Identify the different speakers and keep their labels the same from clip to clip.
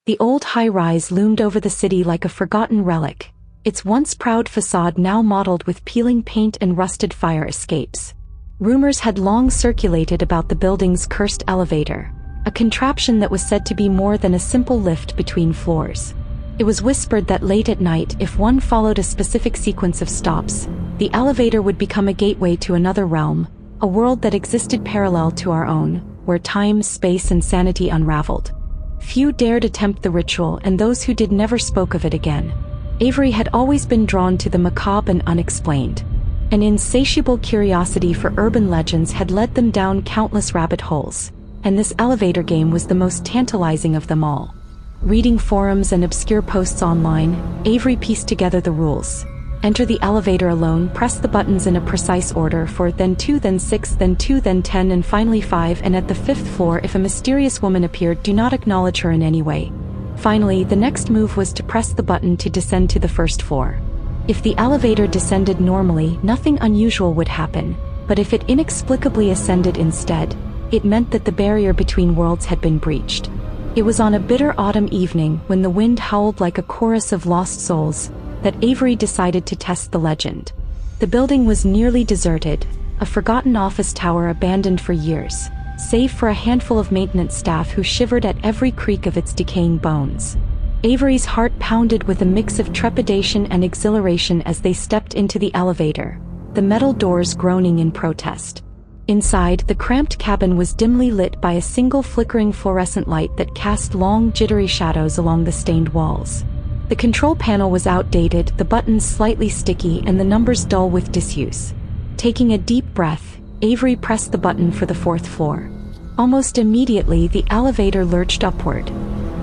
Speaker 1: The old high-rise loomed over the city like a forgotten relic, its once proud facade now mottled with peeling paint and rusted fire escapes. Rumors had long circulated about the building's cursed elevator, a contraption that was said to be more than a simple lift between floors. It was whispered that late at night, if one followed a specific sequence of stops, the elevator would become a gateway to another realm, a world that existed parallel to our own, where time, space, and sanity unraveled. Few dared attempt the ritual, and those who did never spoke of it again. Avery had always been drawn to the macabre and unexplained. An insatiable curiosity for urban legends had led them down countless rabbit holes, and this elevator game was the most tantalizing of them all. Reading forums and obscure posts online, Avery pieced together the rules. Enter the elevator alone, press the buttons in a precise order for then 2, then 6, then 2, then 10, and finally 5, and at the 5th floor if a mysterious woman appeared, do not acknowledge her in any way. Finally, the next move was to press the button to descend to the 1st floor. If the elevator descended normally, nothing unusual would happen, but if it inexplicably ascended instead, it meant that the barrier between worlds had been breached. It was on a bitter autumn evening, when the wind howled like a chorus of lost souls, that Avery decided to test the legend. The building was nearly deserted, a forgotten office tower abandoned for years, save for a handful of maintenance staff who shivered at every creak of its decaying bones. Avery's heart pounded with a mix of trepidation and exhilaration as they stepped into the elevator, the metal doors groaning in protest. Inside, the cramped cabin was dimly lit by a single flickering fluorescent light that cast long, jittery shadows along the stained walls. The control panel was outdated, the buttons slightly sticky, and the numbers dull with disuse. Taking a deep breath, Avery pressed the button for the 4th floor. Almost immediately, the elevator lurched upward.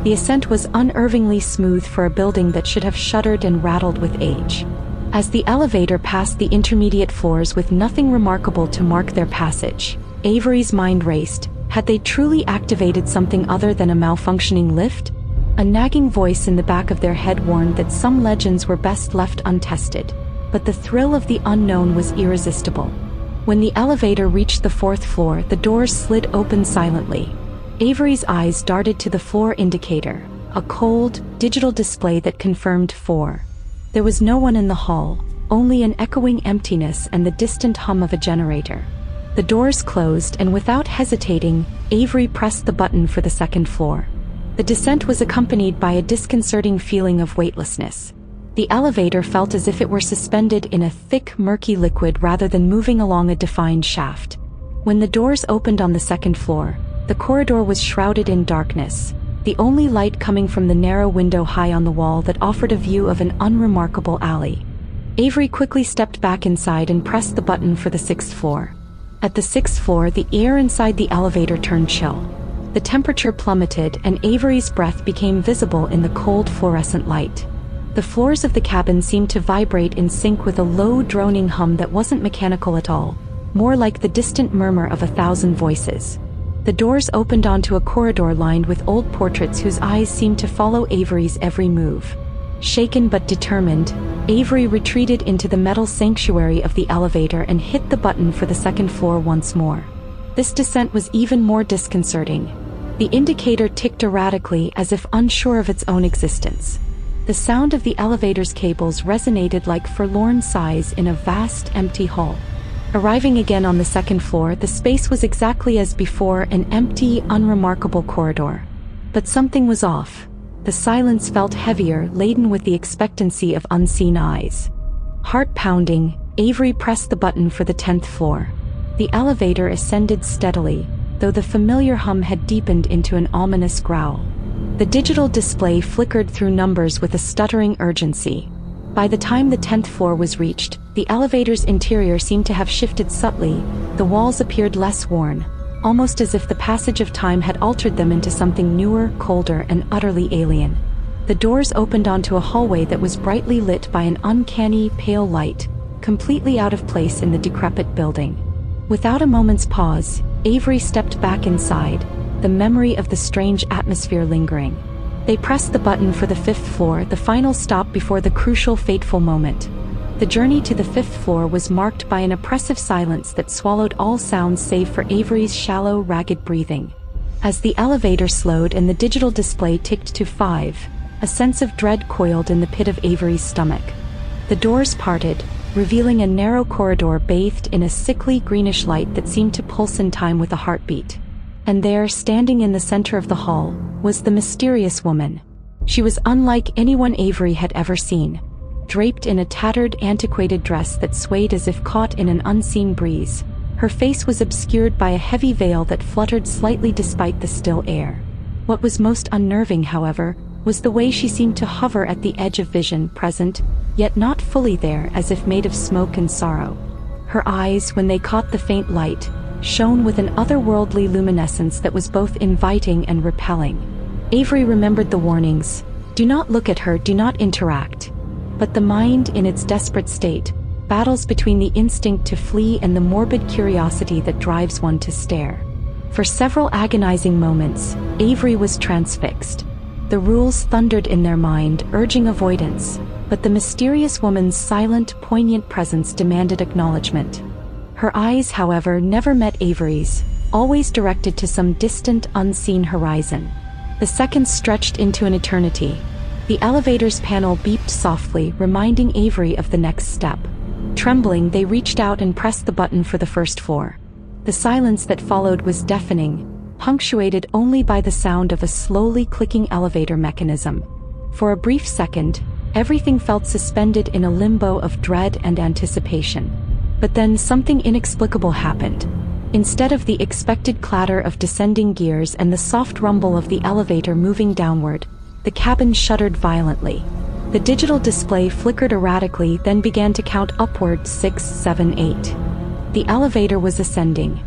Speaker 1: The ascent was unervingly smooth for a building that should have shuddered and rattled with age. As the elevator passed the intermediate floors with nothing remarkable to mark their passage, Avery's mind raced. Had they truly activated something other than a malfunctioning lift? A nagging voice in the back of their head warned that some legends were best left untested, but the thrill of the unknown was irresistible. When the elevator reached the 4th floor, the doors slid open silently. Avery's eyes darted to the floor indicator, a cold, digital display that confirmed 4. There was no one in the hall, only an echoing emptiness and the distant hum of a generator. The doors closed, and without hesitating, Avery pressed the button for the 2nd floor. The descent was accompanied by a disconcerting feeling of weightlessness. The elevator felt as if it were suspended in a thick, murky liquid rather than moving along a defined shaft. When the doors opened on the 2nd floor, the corridor was shrouded in darkness, the only light coming from the narrow window high on the wall that offered a view of an unremarkable alley. Avery quickly stepped back inside and pressed the button for the 6th floor. At the 6th floor, the air inside the elevator turned chill. The temperature plummeted, and Avery's breath became visible in the cold fluorescent light. The floors of the cabin seemed to vibrate in sync with a low, droning hum that wasn't mechanical at all, more like the distant murmur of 1,000 voices. The doors opened onto a corridor lined with old portraits whose eyes seemed to follow Avery's every move. Shaken but determined, Avery retreated into the metal sanctuary of the elevator and hit the button for the 2nd floor once more. This descent was even more disconcerting. The indicator ticked erratically as if unsure of its own existence. The sound of the elevator's cables resonated like forlorn sighs in a vast, empty hall. Arriving again on the 2nd floor, the space was exactly as before, an empty, unremarkable corridor. But something was off. The silence felt heavier, laden with the expectancy of unseen eyes. Heart pounding, Avery pressed the button for the 10th floor. The elevator ascended steadily, though the familiar hum had deepened into an ominous growl. The digital display flickered through numbers with a stuttering urgency. By the time the 10th floor was reached, the elevator's interior seemed to have shifted subtly. The walls appeared less worn, almost as if the passage of time had altered them into something newer, colder, and utterly alien. The doors opened onto a hallway that was brightly lit by an uncanny, pale light, completely out of place in the decrepit building. Without a moment's pause, Avery stepped back inside, the memory of the strange atmosphere lingering. They pressed the button for the 5th floor, the final stop before the crucial, fateful moment. The journey to the 5th floor was marked by an oppressive silence that swallowed all sounds save for Avery's shallow, ragged breathing. As the elevator slowed and the digital display ticked to 5, a sense of dread coiled in the pit of Avery's stomach. The doors parted, revealing a narrow corridor bathed in a sickly greenish light that seemed to pulse in time with a heartbeat. And there, standing in the center of the hall, was the mysterious woman. She was unlike anyone Avery had ever seen, draped in a tattered, antiquated dress that swayed as if caught in an unseen breeze. Her face was obscured by a heavy veil that fluttered slightly despite the still air. What was most unnerving, however, was the way she seemed to hover at the edge of vision, present, yet not fully there, as if made of smoke and sorrow. Her eyes, when they caught the faint light, shone with an otherworldly luminescence that was both inviting and repelling. Avery remembered the warnings: do not look at her, do not interact. But the mind, in its desperate state, battles between the instinct to flee and the morbid curiosity that drives one to stare. For several agonizing moments, Avery was transfixed. The rules thundered in their mind, urging avoidance, but the mysterious woman's silent, poignant presence demanded acknowledgement. Her eyes, however, never met Avery's, always directed to some distant, unseen horizon. The seconds stretched into an eternity. The elevator's panel beeped softly, reminding Avery of the next step. Trembling, they reached out and pressed the button for the first floor. The silence that followed was deafening, punctuated only by the sound of a slowly clicking elevator mechanism. For a brief second, everything felt suspended in a limbo of dread and anticipation. But then something inexplicable happened. Instead of the expected clatter of descending gears and the soft rumble of the elevator moving downward, the cabin shuddered violently. The digital display flickered erratically, then began to count upward: 6, 7, 8. The elevator was ascending.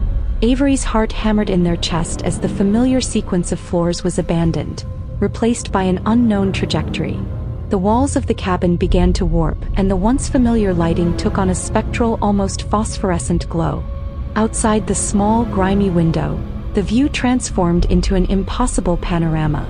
Speaker 1: Avery's heart hammered in their chest as the familiar sequence of floors was abandoned, replaced by an unknown trajectory. The walls of the cabin began to warp, and the once familiar lighting took on a spectral, almost phosphorescent glow. Outside the small, grimy window, the view transformed into an impossible panorama.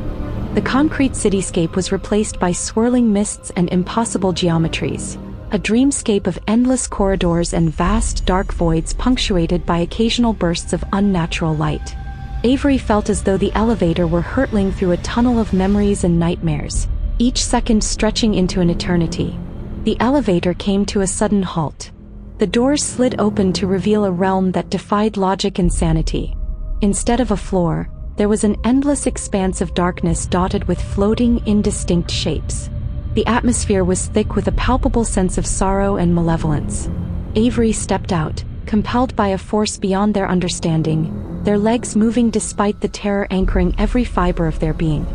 Speaker 1: The concrete cityscape was replaced by swirling mists and impossible geometries, a dreamscape of endless corridors and vast, dark voids punctuated by occasional bursts of unnatural light. Avery felt as though the elevator were hurtling through a tunnel of memories and nightmares, each second stretching into an eternity. The elevator came to a sudden halt. The doors slid open to reveal a realm that defied logic and sanity. Instead of a floor, there was an endless expanse of darkness dotted with floating, indistinct shapes. The atmosphere was thick with a palpable sense of sorrow and malevolence. Avery stepped out, compelled by a force beyond their understanding, their legs moving despite the terror anchoring every fiber of their being.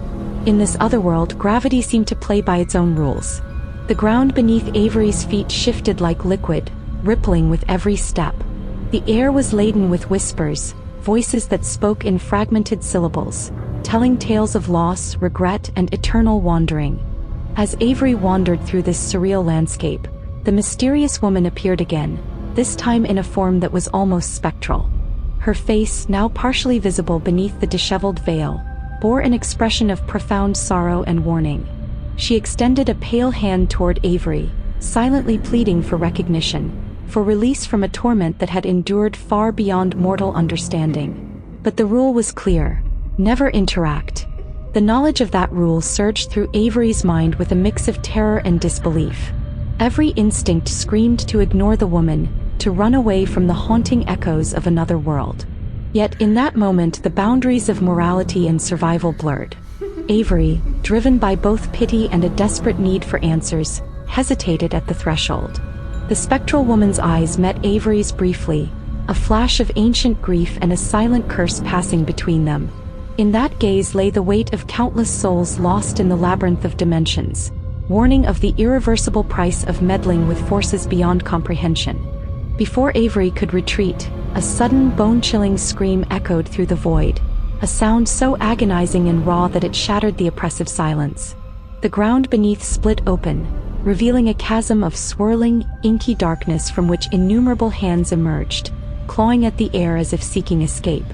Speaker 1: In this otherworld, gravity seemed to play by its own rules. The ground beneath Avery's feet shifted like liquid, rippling with every step. The air was laden with whispers, voices that spoke in fragmented syllables, telling tales of loss, regret, and eternal wandering. As Avery wandered through this surreal landscape, the mysterious woman appeared again, this time in a form that was almost spectral. Her face, now partially visible beneath the disheveled veil, bore an expression of profound sorrow and warning. She extended a pale hand toward Avery, silently pleading for recognition, for release from a torment that had endured far beyond mortal understanding. But the rule was clear: never interact. The knowledge of that rule surged through Avery's mind with a mix of terror and disbelief. Every instinct screamed to ignore the woman, to run away from the haunting echoes of another world. Yet in that moment the boundaries of morality and survival blurred. Avery, driven by both pity and a desperate need for answers, hesitated at the threshold. The spectral woman's eyes met Avery's briefly, a flash of ancient grief and a silent curse passing between them. In that gaze lay the weight of countless souls lost in the labyrinth of dimensions, warning of the irreversible price of meddling with forces beyond comprehension. Before Avery could retreat, a sudden bone-chilling scream echoed through the void, a sound so agonizing and raw that it shattered the oppressive silence. The ground beneath split open, revealing a chasm of swirling, inky darkness from which innumerable hands emerged, clawing at the air as if seeking escape.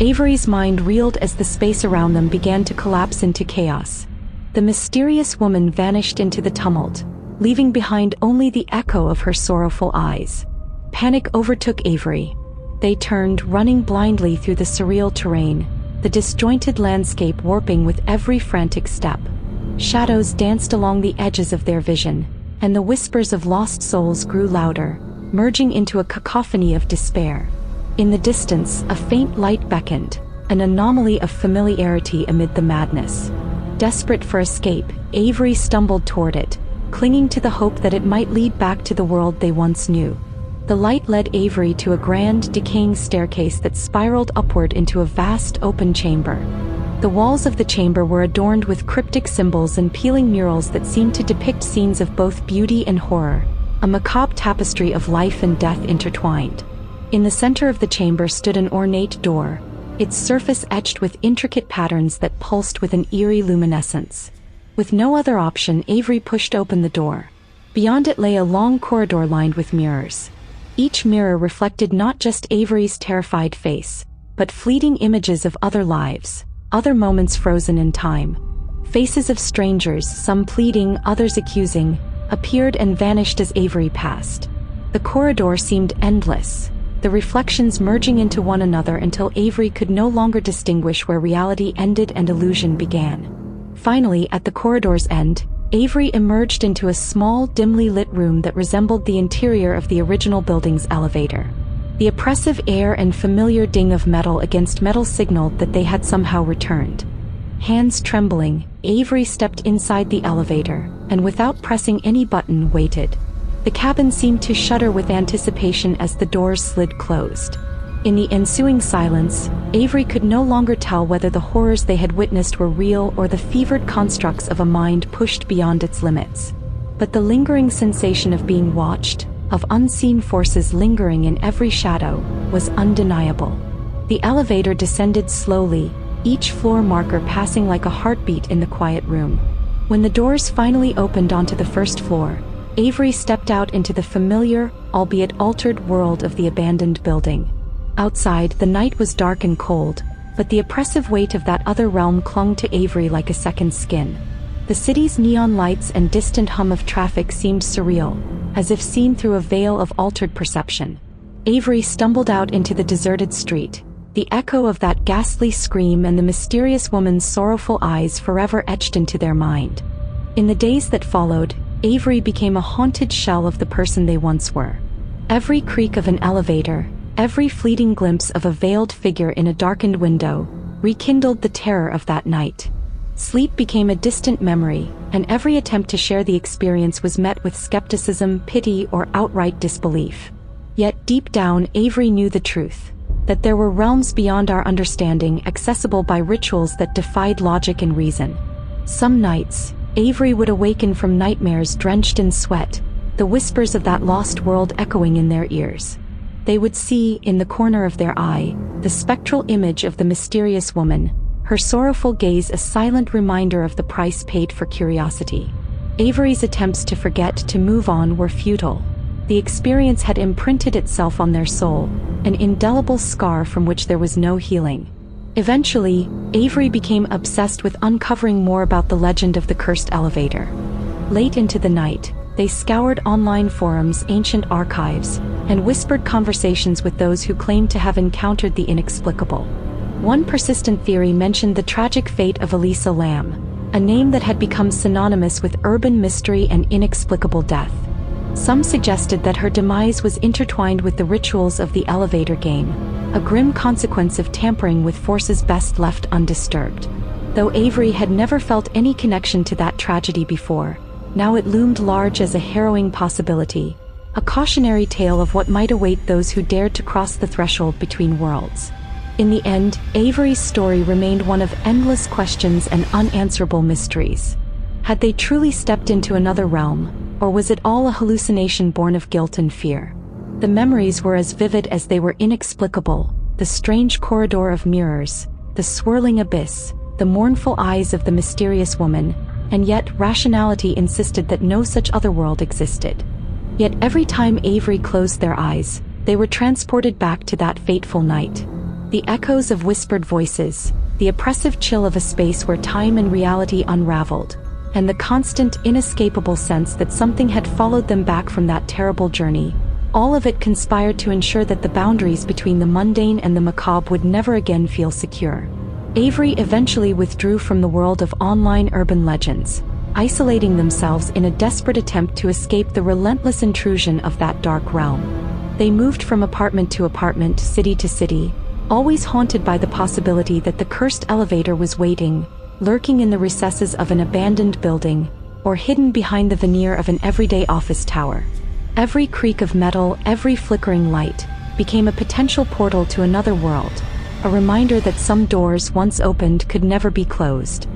Speaker 1: Avery's mind reeled as the space around them began to collapse into chaos. The mysterious woman vanished into the tumult, leaving behind only the echo of her sorrowful eyes. Panic overtook Avery. They turned, running blindly through the surreal terrain, the disjointed landscape warping with every frantic step. Shadows danced along the edges of their vision, and the whispers of lost souls grew louder, merging into a cacophony of despair. In the distance, a faint light beckoned, an anomaly of familiarity amid the madness. Desperate for escape, Avery stumbled toward it, clinging to the hope that it might lead back to the world they once knew. The light led Avery to a grand, decaying staircase that spiraled upward into a vast, open chamber. The walls of the chamber were adorned with cryptic symbols and peeling murals that seemed to depict scenes of both beauty and horror, a macabre tapestry of life and death intertwined. In the center of the chamber stood an ornate door, its surface etched with intricate patterns that pulsed with an eerie luminescence. With no other option, Avery pushed open the door. Beyond it lay a long corridor lined with mirrors. Each mirror reflected not just Avery's terrified face, but fleeting images of other lives, other moments frozen in time. Faces of strangers, some pleading, others accusing, appeared and vanished as Avery passed. The corridor seemed endless, the reflections merging into one another until Avery could no longer distinguish where reality ended and illusion began. Finally, at the corridor's end, Avery emerged into a small, dimly lit room that resembled the interior of the original building's elevator. The oppressive air and familiar ding of metal against metal signaled that they had somehow returned. Hands trembling, Avery stepped inside the elevator, and without pressing any button, waited. The cabin seemed to shudder with anticipation as the doors slid closed. In the ensuing silence, Avery could no longer tell whether the horrors they had witnessed were real or the fevered constructs of a mind pushed beyond its limits. But the lingering sensation of being watched, of unseen forces lingering in every shadow, was undeniable. The elevator descended slowly, each floor marker passing like a heartbeat in the quiet room. When the doors finally opened onto the first floor, Avery stepped out into the familiar, albeit altered world of the abandoned building. Outside, the night was dark and cold, but the oppressive weight of that other realm clung to Avery like a second skin. The city's neon lights and distant hum of traffic seemed surreal, as if seen through a veil of altered perception. Avery stumbled out into the deserted street, the echo of that ghastly scream and the mysterious woman's sorrowful eyes forever etched into their mind. In the days that followed, Avery became a haunted shell of the person they once were. Every creak of an elevator, every fleeting glimpse of a veiled figure in a darkened window, rekindled the terror of that night. Sleep became a distant memory, and every attempt to share the experience was met with skepticism, pity, or outright disbelief. Yet deep down, Avery knew the truth, that there were realms beyond our understanding, accessible by rituals that defied logic and reason. Some nights, Avery would awaken from nightmares drenched in sweat, the whispers of that lost world echoing in their ears. They would see, in the corner of their eye, the spectral image of the mysterious woman, her sorrowful gaze a silent reminder of the price paid for curiosity. Avery's attempts to forget, to move on, were futile. The experience had imprinted itself on their soul, an indelible scar from which there was no healing. Eventually, Avery became obsessed with uncovering more about the legend of the cursed elevator. Late into the night, they scoured online forums, ancient archives, and whispered conversations with those who claimed to have encountered the inexplicable. One persistent theory mentioned the tragic fate of Elisa Lam, a name that had become synonymous with urban mystery and inexplicable death. Some suggested that her demise was intertwined with the rituals of the elevator game, a grim consequence of tampering with forces best left undisturbed. Though Avery had never felt any connection to that tragedy before, now it loomed large as a harrowing possibility, a cautionary tale of what might await those who dared to cross the threshold between worlds. In the end, Avery's story remained one of endless questions and unanswerable mysteries. Had they truly stepped into another realm, or was it all a hallucination born of guilt and fear? The memories were as vivid as they were inexplicable, the strange corridor of mirrors, the swirling abyss, the mournful eyes of the mysterious woman, and yet rationality insisted that no such other world existed. Yet every time Avery closed their eyes, they were transported back to that fateful night. The echoes of whispered voices, the oppressive chill of a space where time and reality unraveled, and the constant, inescapable sense that something had followed them back from that terrible journey, all of it conspired to ensure that the boundaries between the mundane and the macabre would never again feel secure. Avery eventually withdrew from the world of online urban legends, isolating themselves in a desperate attempt to escape the relentless intrusion of that dark realm. They moved from apartment to apartment, city to city, always haunted by the possibility that the cursed elevator was waiting, lurking in the recesses of an abandoned building, or hidden behind the veneer of an everyday office tower. Every creak of metal, every flickering light, became a potential portal to another world, a reminder that some doors once opened could never be closed.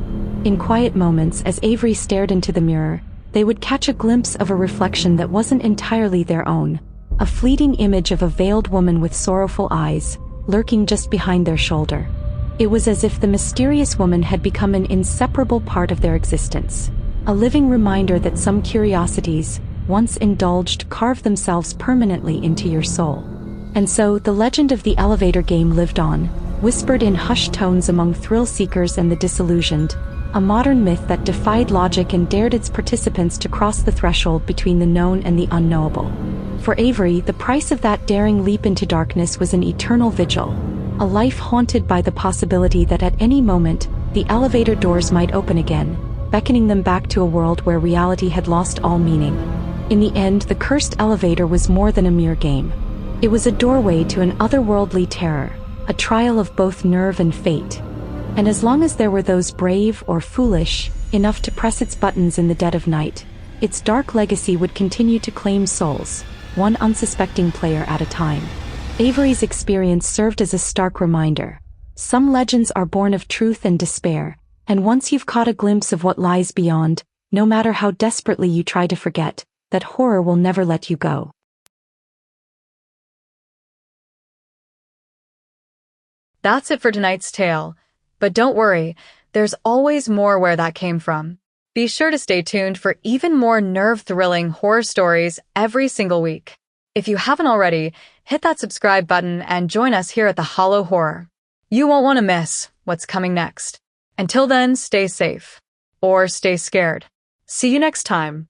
Speaker 1: In quiet moments, as Avery stared into the mirror, they would catch a glimpse of a reflection that wasn't entirely their own, a fleeting image of a veiled woman with sorrowful eyes, lurking just behind their shoulder. It was as if the mysterious woman had become an inseparable part of their existence, a living reminder that some curiosities, once indulged, carved themselves permanently into your soul. And so, the legend of the elevator game lived on, whispered in hushed tones among thrill-seekers and the disillusioned, a modern myth that defied logic and dared its participants to cross the threshold between the known and the unknowable. For Avery, the price of that daring leap into darkness was an eternal vigil, a life haunted by the possibility that at any moment, the elevator doors might open again, beckoning them back to a world where reality had lost all meaning. In the end, the cursed elevator was more than a mere game. It was a doorway to an otherworldly terror, a trial of both nerve and fate. And as long as there were those brave or foolish enough to press its buttons in the dead of night, its dark legacy would continue to claim souls, one unsuspecting player at a time. Avery's experience served as a stark reminder. Some legends are born of truth and despair, and once you've caught a glimpse of what lies beyond, no matter how desperately you try to forget, that horror will never let you go.
Speaker 2: That's it for tonight's tale. But don't worry, there's always more where that came from. Be sure to stay tuned for even more nerve-thrilling horror stories every single week. If you haven't already, hit that subscribe button and join us here at the Hollow Horror. You won't want to miss what's coming next. Until then, stay safe. Or stay scared. See you next time.